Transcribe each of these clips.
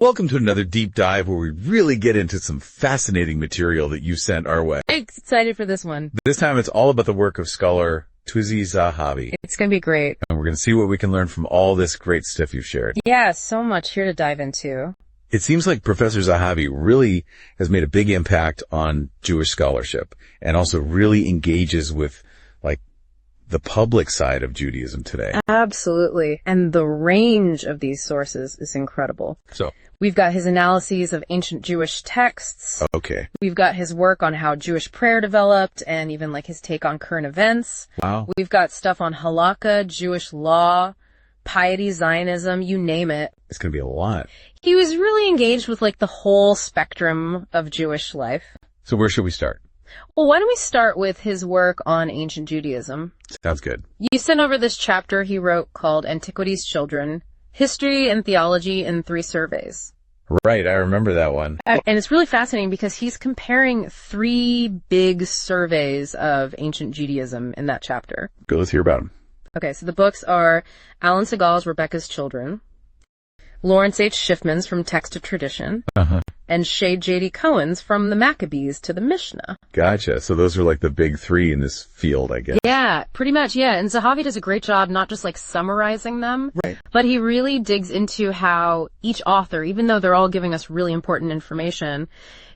Welcome to another deep dive where we really get into some fascinating material that you sent our way. I'm excited for this one. This time it's all about the work of scholar Tzvee Zahavy. It's going to be great. And we're going to see what we can learn from all this great stuff you've shared. Yeah, so much here to dive into. It seems like Professor Zahavy really has made a big impact on Jewish scholarship and also really engages with the public side of Judaism today. Absolutely. And the range of these sources is incredible. So we've got his analyses of ancient Jewish texts. Okay. We've got his work on how Jewish prayer developed and even his take on current events. Wow. We've got stuff on Halaka, Jewish law, Piety, Zionism, you name it. It's going to be a lot. He was really engaged with the whole spectrum of Jewish life. So where should we start? Well, why don't we start with his work on ancient Judaism? Sounds good. You sent over this chapter he wrote called Antiquity's Children, History and Theology in 3 Surveys. Right, I remember that one. And it's really fascinating because he's comparing 3 big surveys of ancient Judaism in that chapter. Go, let's hear about them. Okay, so the books are Alan Segal's Rebecca's Children, Lawrence H. Schiffman's From Text to Tradition, and Shade J.D. Cohen's From the Maccabees to the Mishnah. Gotcha. So those are the big 3 in this field, I guess. Yeah, pretty much, yeah. And Zahavy does a great job not just summarizing them, right, but he really digs into how each author, even though they're all giving us really important information,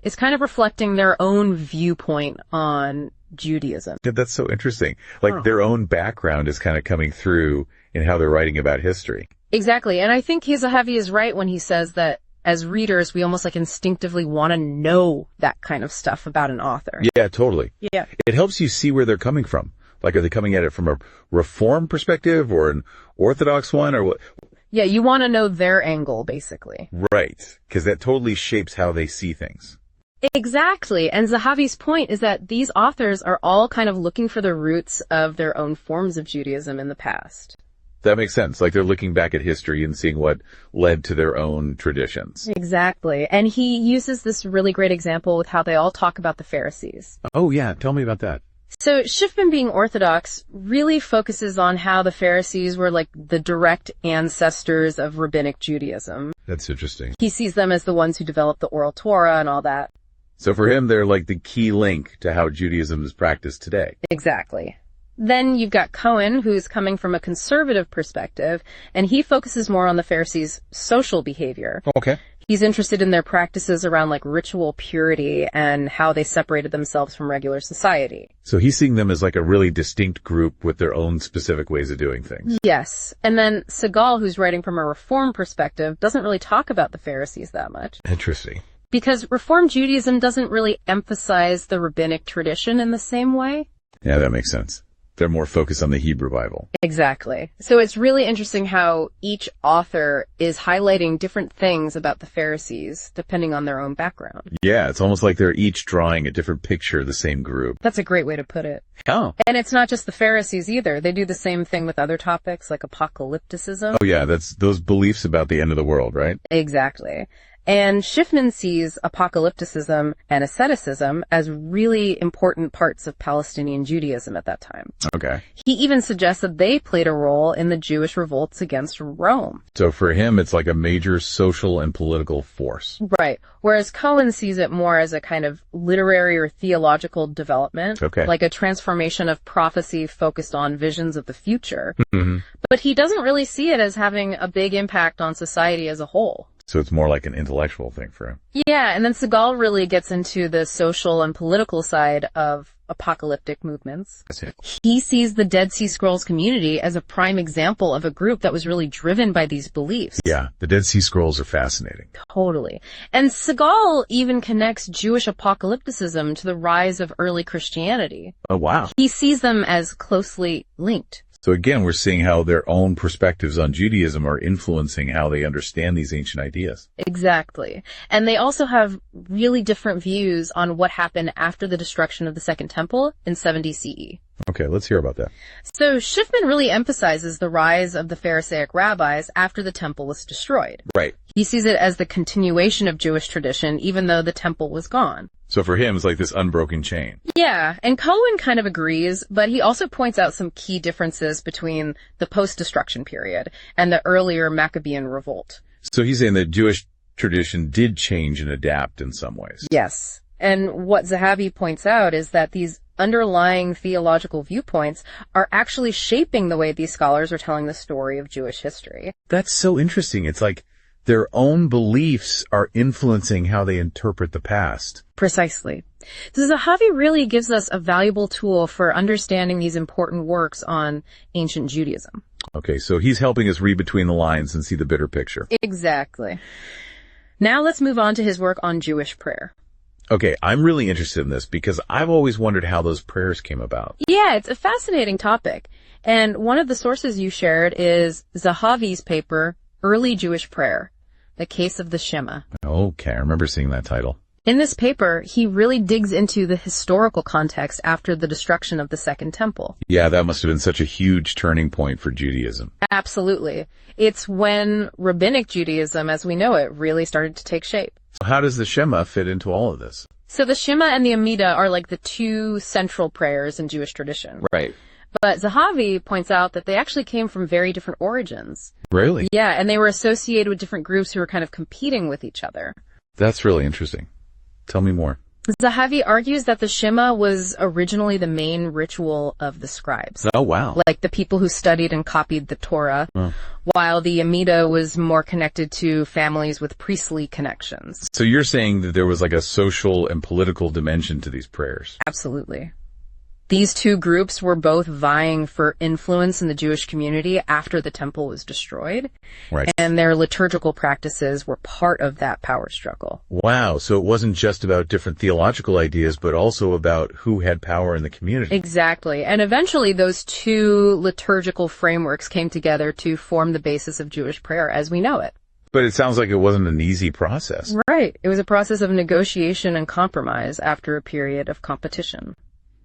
is kind of reflecting their own viewpoint on Judaism. Yeah, that's so interesting. Their own background is kind of coming through in how they're writing about history. Exactly. And I think Zahavy is right when he says that as readers, we almost instinctively want to know that kind of stuff about an author. Yeah, totally. Yeah. It helps you see where they're coming from. Are they coming at it from a Reform perspective or an Orthodox one or what? Yeah, you want to know their angle, basically. Right. Because that totally shapes how they see things. Exactly. And Zahavy's point is that these authors are all kind of looking for the roots of their own forms of Judaism in the past. That makes sense. They're looking back at history and seeing what led to their own traditions. Exactly. And he uses this really great example with how they all talk about the Pharisees. Oh, yeah. Tell me about that. So Schiffman, being Orthodox, really focuses on how the Pharisees were the direct ancestors of rabbinic Judaism. That's interesting. He sees them as the ones who developed the oral Torah and all that. So for him, they're the key link to how Judaism is practiced today. Exactly. Then you've got Cohen, who's coming from a conservative perspective, and he focuses more on the Pharisees' social behavior. Okay. He's interested in their practices around ritual purity and how they separated themselves from regular society. So he's seeing them as a really distinct group with their own specific ways of doing things. Yes. And then Segal, who's writing from a Reform perspective, doesn't really talk about the Pharisees that much. Interesting. Because Reform Judaism doesn't really emphasize the rabbinic tradition in the same way. Yeah, that makes sense. They're more focused on the Hebrew Bible. Exactly. So it's really interesting how each author is highlighting different things about the Pharisees, depending on their own background. Yeah, it's almost like they're each drawing a different picture of the same group. That's a great way to put it. Oh. And it's not just the Pharisees either. They do the same thing with other topics like apocalypticism. Oh yeah, that's those beliefs about the end of the world, right? Exactly. And Schiffman sees apocalypticism and asceticism as really important parts of Palestinian Judaism at that time. Okay. He even suggests that they played a role in the Jewish revolts against Rome. So for him, it's a major social and political force. Right. Whereas Cohen sees it more as a kind of literary or theological development. Okay. Like a transformation of prophecy focused on visions of the future. Mm-hmm. But he doesn't really see it as having a big impact on society as a whole. So it's more like an intellectual thing for him. Yeah, and then Segal really gets into the social and political side of apocalyptic movements. That's it. He sees the Dead Sea Scrolls community as a prime example of a group that was really driven by these beliefs. Yeah, the Dead Sea Scrolls are fascinating. Totally. And Segal even connects Jewish apocalypticism to the rise of early Christianity. Oh, wow. He sees them as closely linked. So again, we're seeing how their own perspectives on Judaism are influencing how they understand these ancient ideas. Exactly. And they also have really different views on what happened after the destruction of the Second Temple in 70 CE. Okay, let's hear about that. So Schiffman really emphasizes the rise of the Pharisaic rabbis after the temple was destroyed. Right. He sees it as the continuation of Jewish tradition, even though the temple was gone. So for him, it's like this unbroken chain. Yeah, and Cohen kind of agrees, but he also points out some key differences between the post-destruction period and the earlier Maccabean revolt. So he's saying that Jewish tradition did change and adapt in some ways. Yes. And what Zahavy points out is that these underlying theological viewpoints are actually shaping the way these scholars are telling the story of Jewish history. That's so interesting. It's like their own beliefs are influencing how they interpret the past. Precisely. Zahavy really gives us a valuable tool for understanding these important works on ancient Judaism. Okay, so he's helping us read between the lines and see the bigger picture. Exactly. Now let's move on to his work on Jewish prayer. Okay, I'm really interested in this because I've always wondered how those prayers came about. Yeah, it's a fascinating topic. And one of the sources you shared is Zahavy's paper, Early Jewish Prayer, The Case of the Shema. Okay, I remember seeing that title. In this paper, he really digs into the historical context after the destruction of the Second Temple. Yeah, that must have been such a huge turning point for Judaism. Absolutely. It's when Rabbinic Judaism, as we know it, really started to take shape. How does the Shema fit into all of this? So the Shema and the Amidah are like the two central prayers in Jewish tradition. Right. But Zahavy points out that they actually came from very different origins. Really? Yeah, and they were associated with different groups who were kind of competing with each other. That's really interesting. Tell me more. Zahavy argues that the Shema was originally the main ritual of the scribes. Oh, wow. Like the people who studied and copied the Torah, while the Amidah was more connected to families with priestly connections. So you're saying that there was like a social and political dimension to these prayers? Absolutely. These two groups were both vying for influence in the Jewish community after the temple was destroyed. Right. And their liturgical practices were part of that power struggle. Wow. So it wasn't just about different theological ideas, but also about who had power in the community. Exactly. And eventually those two liturgical frameworks came together to form the basis of Jewish prayer as we know it. But it sounds like it wasn't an easy process. Right. It was a process of negotiation and compromise after a period of competition.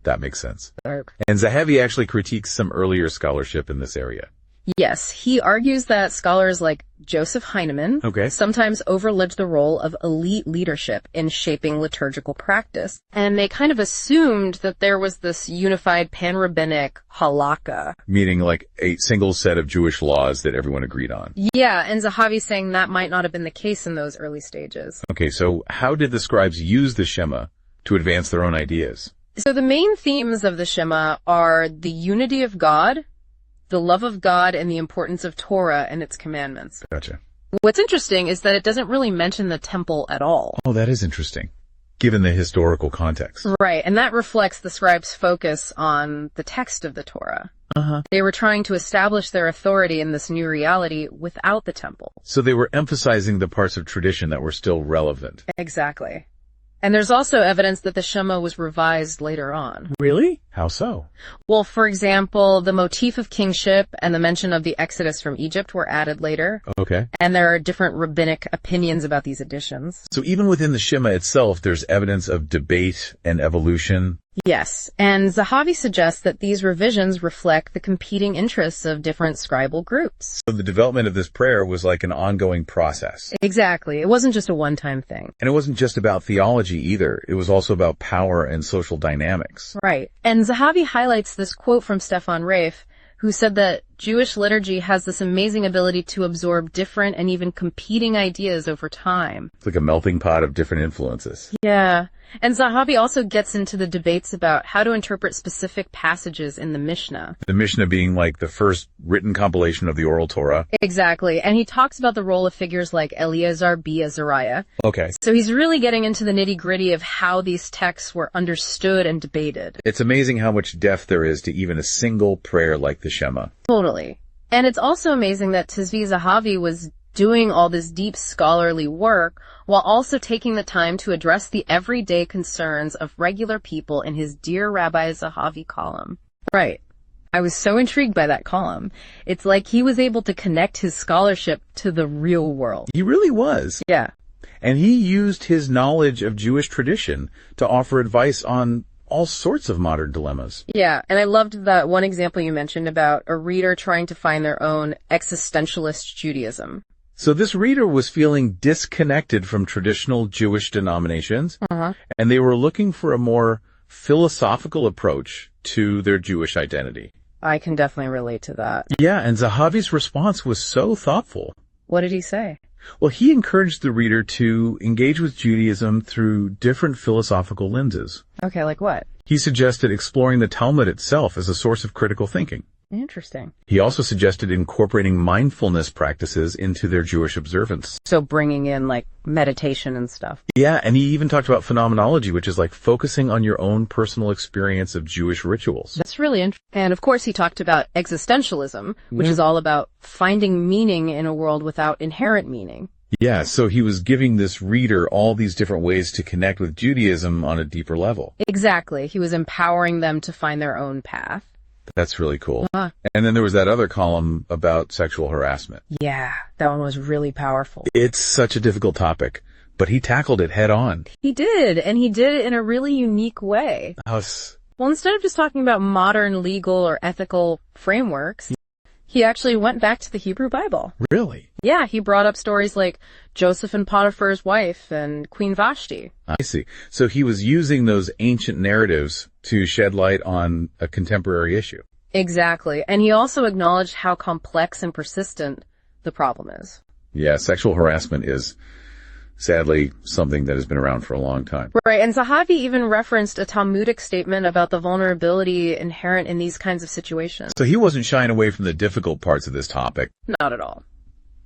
That makes sense. And Zahavy actually critiques some earlier scholarship in this area. Yes, he argues that scholars like Joseph Heinemann sometimes overlooked the role of elite leadership in shaping liturgical practice. And they kind of assumed that there was this unified pan-rabbinic Halaka. Meaning like a single set of Jewish laws that everyone agreed on. Yeah, and Zahavy's saying that might not have been the case in those early stages. Okay, so how did the scribes use the Shema to advance their own ideas? So the main themes of the Shema are the unity of God, the love of God, and the importance of Torah and its commandments. Gotcha. What's interesting is that it doesn't really mention the temple at all. Oh, that is interesting, given the historical context. Right, and that reflects the scribes' focus on the text of the Torah. They were trying to establish their authority in this new reality without the temple. So they were emphasizing the parts of tradition that were still relevant. Exactly. And there's also evidence that the Shema was revised later on. Really? How so? Well, for example, the motif of kingship and the mention of the Exodus from Egypt were added later. Okay. And there are different rabbinic opinions about these additions. So even within the Shema itself, there's evidence of debate and evolution. Yes, and Zahavy suggests that these revisions reflect the competing interests of different scribal groups. So the development of this prayer was like an ongoing process. Exactly. It wasn't just a one-time thing. And it wasn't just about theology either. It was also about power and social dynamics. Right. And Zahavy highlights this quote from Stefan Rafe, who said that Jewish liturgy has this amazing ability to absorb different and even competing ideas over time. It's like a melting pot of different influences. Yeah. And Zahavy also gets into the debates about how to interpret specific passages in the Mishnah. The Mishnah being like the first written compilation of the oral Torah. Exactly. And he talks about the role of figures like Eleazar B. Azariah. Okay. So he's really getting into the nitty-gritty of how these texts were understood and debated. It's amazing how much depth there is to even a single prayer like the Shema. Totally. And it's also amazing that Tzvee Zahavy was doing all this deep scholarly work while also taking the time to address the everyday concerns of regular people in his Dear Rabbi Zahavy column. Right. I was so intrigued by that column. It's like he was able to connect his scholarship to the real world. He really was. Yeah. And he used his knowledge of Jewish tradition to offer advice on all sorts of modern dilemmas. Yeah, and I loved that one example you mentioned about a reader trying to find their own existentialist Judaism. So this reader was feeling disconnected from traditional Jewish denominations, and they were looking for a more philosophical approach to their Jewish identity. I can definitely relate to that. Yeah, and Zahavy's response was so thoughtful. What did he say? Well, he encouraged the reader to engage with Judaism through different philosophical lenses. Okay, like what? He suggested exploring the Talmud itself as a source of critical thinking. Interesting. He also suggested incorporating mindfulness practices into their Jewish observance. So bringing in, like, meditation and stuff. Yeah, and he even talked about phenomenology, which is like focusing on your own personal experience of Jewish rituals. That's really interesting. And of course he talked about existentialism, which is all about finding meaning in a world without inherent meaning. Yeah, so he was giving this reader all these different ways to connect with Judaism on a deeper level. Exactly. He was empowering them to find their own path. That's really cool. And then there was that other column about sexual harassment. Yeah, that one was really powerful. It's such a difficult topic, but he tackled it head on. He did, and he did it in a really unique way. Well, instead of just talking about modern legal or ethical frameworks, he actually went back to the Hebrew Bible. Really? Yeah, he brought up stories like Joseph and Potiphar's wife and Queen Vashti. I see. So he was using those ancient narratives to shed light on a contemporary issue. Exactly. And he also acknowledged how complex and persistent the problem is. Yeah, sexual harassment is sadly something that has been around for a long time. Right, and Zahavy even referenced a Talmudic statement about the vulnerability inherent in these kinds of situations. So he wasn't shying away from the difficult parts of this topic. Not at all.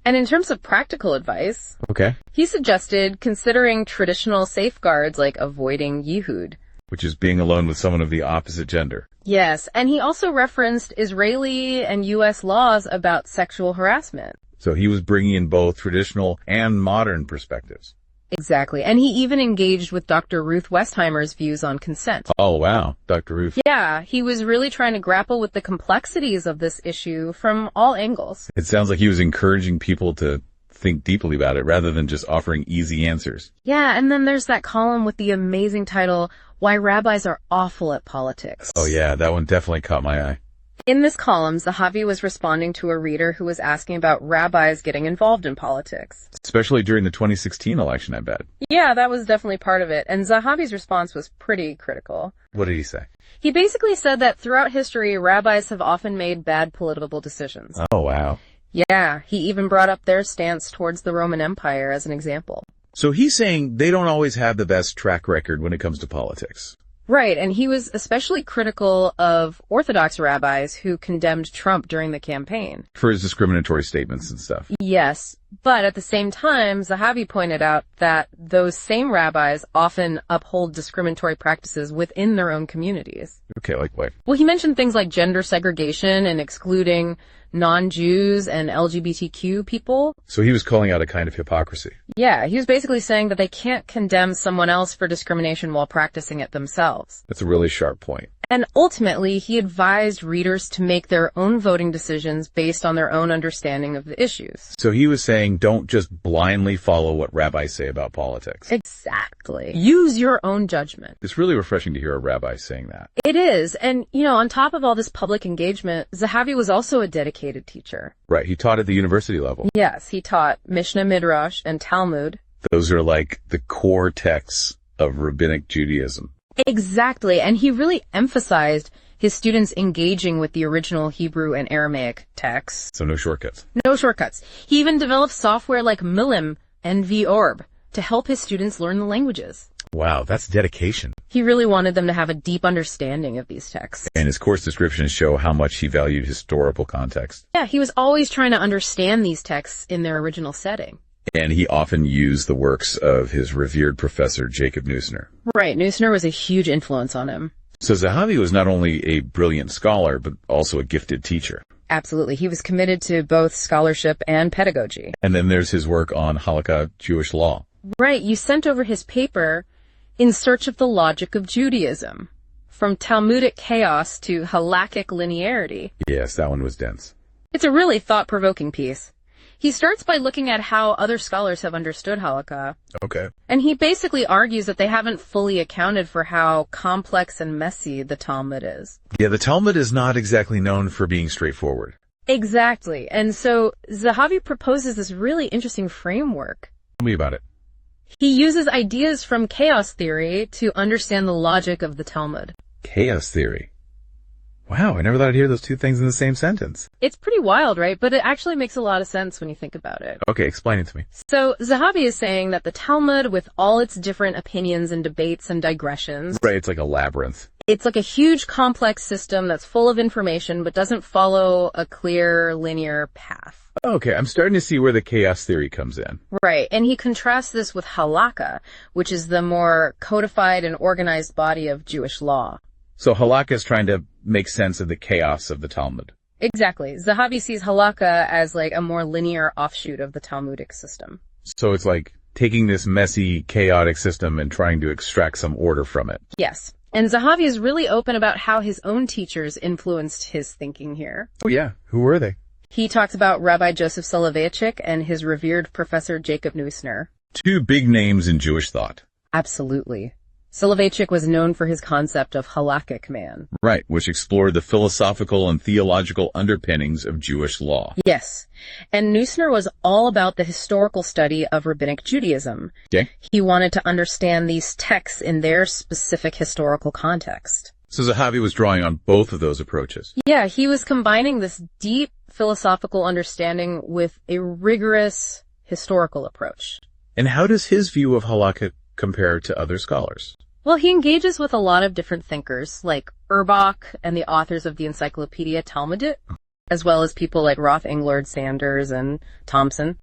And in terms of practical advice, Okay. he suggested considering traditional safeguards like avoiding yihud. Which is being alone with someone of the opposite gender. Yes, and he also referenced Israeli and U.S. laws about sexual harassment. So he was bringing in both traditional and modern perspectives. Exactly, and he even engaged with Dr. Ruth Westheimer's views on consent. Oh, wow. Dr. Ruth. Yeah, he was really trying to grapple with the complexities of this issue from all angles. It sounds like he was encouraging people to think deeply about it rather than just offering easy answers. Yeah, and then there's that column with the amazing title, Why Rabbis Are Awful at Politics. Oh yeah, that one definitely caught my eye. In this column, Zahavy was responding to a reader who was asking about rabbis getting involved in politics. Especially during the 2016 election, I bet. Yeah, that was definitely part of it, and Zahavy's response was pretty critical. What did he say? He basically said that throughout history, rabbis have often made bad political decisions. Oh, wow. Yeah, he even brought up their stance towards the Roman Empire as an example. So he's saying they don't always have the best track record when it comes to politics. Right, and he was especially critical of Orthodox rabbis who condemned Trump during the campaign. For his discriminatory statements and stuff. Yes, but at the same time, Zahavy pointed out that those same rabbis often uphold discriminatory practices within their own communities. Okay, like what? Well, he mentioned things like gender segregation and excluding non-Jews and LGBTQ people. So he was calling out a kind of hypocrisy. Yeah, he was basically saying that they can't condemn someone else for discrimination while practicing it themselves. That's a really sharp point. And ultimately, he advised readers to make their own voting decisions based on their own understanding of the issues. So he was saying don't just blindly follow what rabbis say about politics. Exactly. Use your own judgment. It's really refreshing to hear a rabbi saying that. It is. And, on top of all this public engagement, Zahavy was also a dedicated teacher. Right, he taught at the university level. Yes, he taught Mishnah Midrash and Talmud. Those are like the core texts of rabbinic Judaism. Exactly, and he really emphasized his students engaging with the original Hebrew and Aramaic texts. So no shortcuts. No shortcuts. He even developed software like Milim and VORB to help his students learn the languages. Wow, that's dedication. He really wanted them to have a deep understanding of these texts. And his course descriptions show how much he valued historical context. Yeah, he was always trying to understand these texts in their original setting. And he often used the works of his revered professor, Jacob Neusner. Right, Neusner was a huge influence on him. So Zahavy was not only a brilliant scholar, but also a gifted teacher. Absolutely. He was committed to both scholarship and pedagogy. And then there's his work on Halaka, Jewish law. Right, you sent over his paper, In Search of the Logic of Judaism, From Talmudic Chaos to Halakhic Linearity. Yes, that one was dense. It's a really thought-provoking piece. He starts by looking at how other scholars have understood Halakha. Okay. And he basically argues that they haven't fully accounted for how complex and messy the Talmud is. Yeah, the Talmud is not exactly known for being straightforward. Exactly. And so Zahavy proposes this really interesting framework. Tell me about it. He uses ideas from chaos theory to understand the logic of the Talmud. Chaos theory. Wow, I never thought I'd hear those two things in the same sentence. It's pretty wild, right? But it actually makes a lot of sense when you think about it. Okay, explain it to me. So Zahavy is saying that the Talmud, with all its different opinions and debates and digressions, Right, it's like a labyrinth. it's like a huge complex system that's full of information but doesn't follow a clear linear path. Okay, I'm starting to see where the chaos theory comes in. Right, and he contrasts this with Halaka, which is the more codified and organized body of Jewish law. So Halaka is trying to make sense of the chaos of the Talmud. Exactly. Zahavy sees Halaka as like a more linear offshoot of the Talmudic system. So it's like taking this messy, chaotic system and trying to extract some order from it. Yes. And Zahavy is really open about how his own teachers influenced his thinking here. Oh yeah, who were they? He talks about Rabbi Joseph Soloveitchik and his revered Professor Jacob Neusner. Two big names in Jewish thought. Absolutely. Soloveitchik was known for his concept of halakhic man. Right, which explored the philosophical and theological underpinnings of Jewish law. Yes. And Neusner was all about the historical study of Rabbinic Judaism. Okay. He wanted to understand these texts in their specific historical context. So Zahavy was drawing on both of those approaches. Yeah, he was combining this deep philosophical understanding with a rigorous historical approach. And how does his view of halakha compare to other scholars? Well, he engages with a lot of different thinkers, like Urbach and the authors of the Encyclopedia Talmudic, as well as people like Roth Englund, Sanders, and Thompson.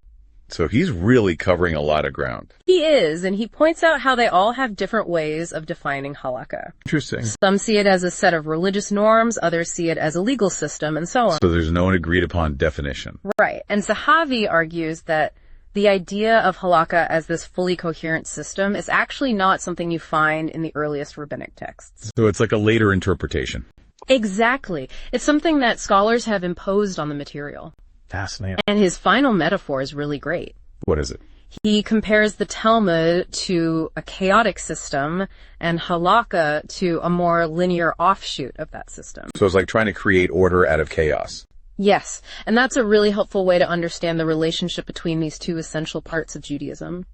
So he's really covering a lot of ground. He is, and he points out how they all have different ways of defining halakha. Interesting. Some see it as a set of religious norms, others see it as a legal system, and so on. So there's no agreed upon definition. Right, and Zahavy argues that the idea of halakha as this fully coherent system is actually not something you find in the earliest rabbinic texts. So it's like a later interpretation. Exactly. It's something that scholars have imposed on the material. Fascinating. And his final metaphor is really great. What is it? He compares the Talmud to a chaotic system and halakha to a more linear offshoot of that system. So it's like trying to create order out of chaos. Yes, and that's a really helpful way to understand the relationship between these two essential parts of Judaism.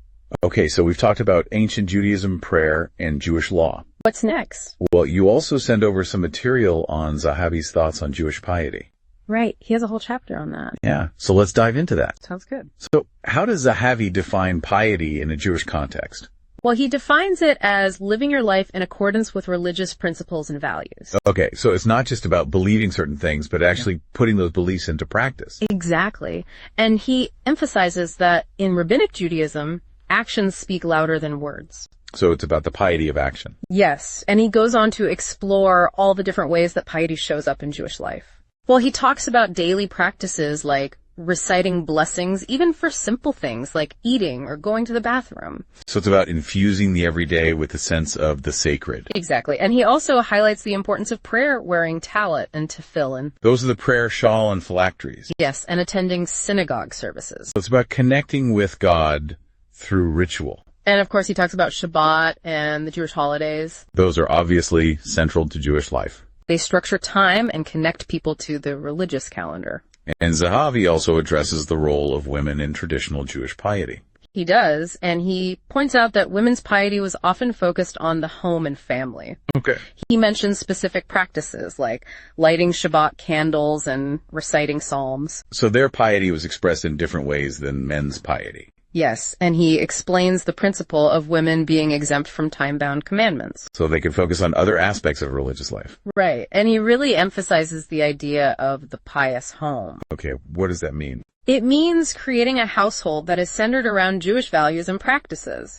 Okay, so we've talked about ancient Judaism, prayer, and Jewish law. What's next? Well, you also send over some material on Zahavy's thoughts on Jewish piety. Right, he has a whole chapter on that. Yeah, so let's dive into that. Sounds good. So how does Zahavy define piety in a Jewish context? Well, he defines it as living your life in accordance with religious principles and values. Okay, so it's not just about believing certain things, but actually putting those beliefs into practice. Exactly. And he emphasizes that in Rabbinic Judaism, actions speak louder than words. So it's about the piety of action. Yes, and he goes on to explore all the different ways that piety shows up in Jewish life. Well, he talks about daily practices like reciting blessings, even for simple things like eating or going to the bathroom. So it's about infusing the everyday with a sense of the sacred. Exactly. And he also highlights the importance of prayer wearing talit and tefillin. Those are the prayer shawl and phylacteries. Yes, and attending synagogue services. So it's about connecting with God through ritual. And of course, he talks about Shabbat and the Jewish holidays. Those are obviously central to Jewish life. They structure time and connect people to the religious calendar. And Zahavy also addresses the role of women in traditional Jewish piety. He does, and he points out that women's piety was often focused on the home and family. Okay. He mentions specific practices like lighting Shabbat candles and reciting psalms. So their piety was expressed in different ways than men's piety. Yes, and he explains the principle of women being exempt from time-bound commandments. So they could focus on other aspects of religious life. Right, and he really emphasizes the idea of the pious home. Okay, what does that mean? It means creating a household that is centered around Jewish values and practices.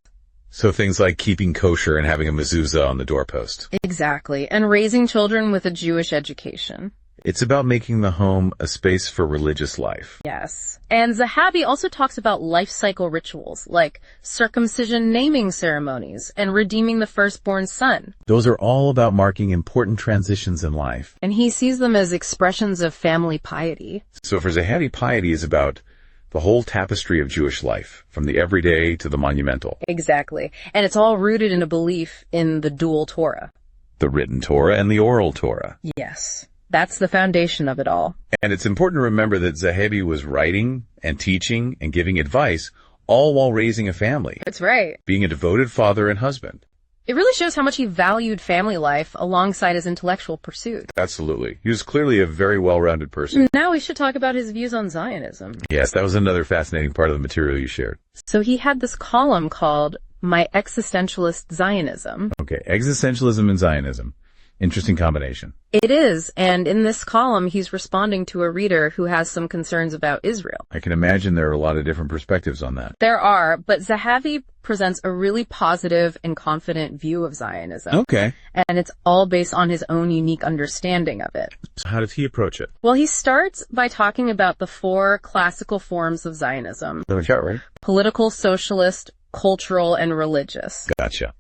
So things like keeping kosher and having a mezuzah on the doorpost. Exactly, and raising children with a Jewish education. It's about making the home a space for religious life. Yes. And Zahavy also talks about life cycle rituals like circumcision naming ceremonies and redeeming the firstborn son. Those are all about marking important transitions in life. And he sees them as expressions of family piety. So for Zahavy, piety is about the whole tapestry of Jewish life, from the everyday to the monumental. Exactly. And it's all rooted in a belief in the dual Torah. The written Torah and the oral Torah. Yes. That's the foundation of it all. And it's important to remember that Zahavy was writing and teaching and giving advice, all while raising a family. That's right. Being a devoted father and husband. It really shows how much he valued family life alongside his intellectual pursuits. Absolutely. He was clearly a very well-rounded person. Now we should talk about his views on Zionism. Yes, that was another fascinating part of the material you shared. So he had this column called My Existentialist Zionism. Okay, existentialism and Zionism. Interesting combination. It is, and in this column he's responding to a reader who has some concerns about Israel. I can imagine there are a lot of different perspectives on that. There are, but Zahavy presents a really positive and confident view of Zionism. Okay. And it's all based on his own unique understanding of it. So how does he approach it? Well, he starts by talking about the 4 classical forms of Zionism. Right? Political, socialist, cultural, and religious. Gotcha.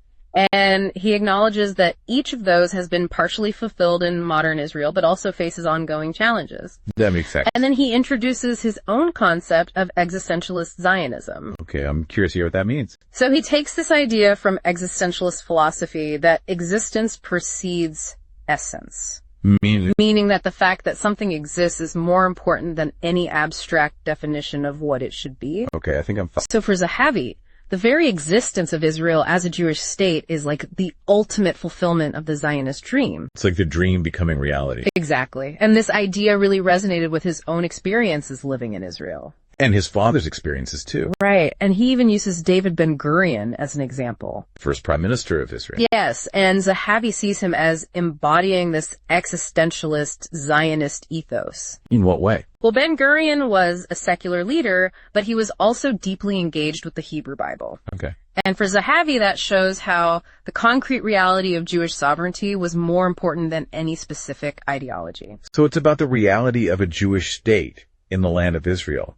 And he acknowledges that each of those has been partially fulfilled in modern Israel, but also faces ongoing challenges. That makes sense. And then he introduces his own concept of existentialist Zionism. Okay, I'm curious to hear what that means. So he takes this idea from existentialist philosophy that existence precedes essence. Meaning that the fact that something exists is more important than any abstract definition of what it should be. Okay, I think I'm fine. So for Zahavy, the very existence of Israel as a Jewish state is like the ultimate fulfillment of the Zionist dream. It's like the dream becoming reality. Exactly. And this idea really resonated with his own experiences living in Israel. And his father's experiences too. Right. And he even uses David Ben-Gurion as an example. First prime minister of Israel. Yes. And Zahavy sees him as embodying this existentialist Zionist ethos. In what way? Well, Ben-Gurion was a secular leader, but he was also deeply engaged with the Hebrew Bible. Okay. And for Zahavy, that shows how the concrete reality of Jewish sovereignty was more important than any specific ideology. So it's about the reality of a Jewish state in the land of Israel,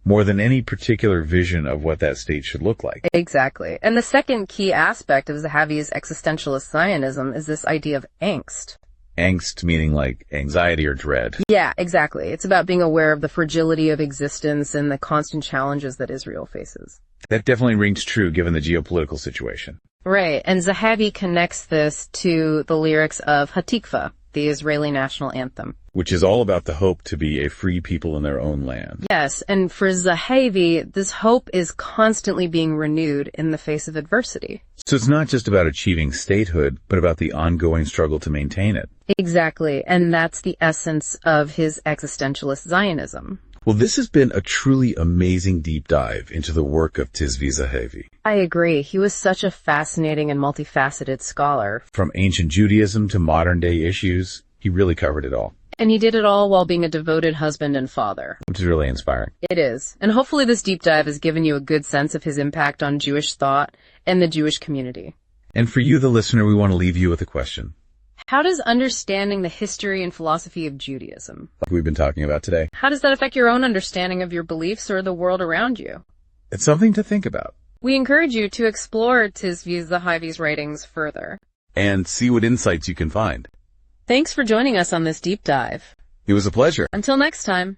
more than any particular vision of what that state should look like. Exactly. And the second key aspect of Zahavy's existentialist Zionism is this idea of angst. Angst meaning like anxiety or dread. Yeah, exactly. It's about being aware of the fragility of existence and the constant challenges that Israel faces. That definitely rings true given the geopolitical situation. Right. And Zahavy connects this to the lyrics of Hatikva, the Israeli national anthem. Which is all about the hope to be a free people in their own land. Yes, and for Zahavy, this hope is constantly being renewed in the face of adversity. So it's not just about achieving statehood, but about the ongoing struggle to maintain it. Exactly, and that's the essence of his existentialist Zionism. Well, this has been a truly amazing deep dive into the work of Tzvee Zahavy. I agree. He was such a fascinating and multifaceted scholar. From ancient Judaism to modern-day issues, he really covered it all. And he did it all while being a devoted husband and father. Which is really inspiring. It is. And hopefully this deep dive has given you a good sense of his impact on Jewish thought and the Jewish community. And for you, the listener, we want to leave you with a question. How does understanding the history and philosophy of Judaism, like we've been talking about today, how does that affect your own understanding of your beliefs or the world around you? It's something to think about. We encourage you to explore Tzvee Zahavy's writings further. And see what insights you can find. Thanks for joining us on this deep dive. It was a pleasure. Until next time.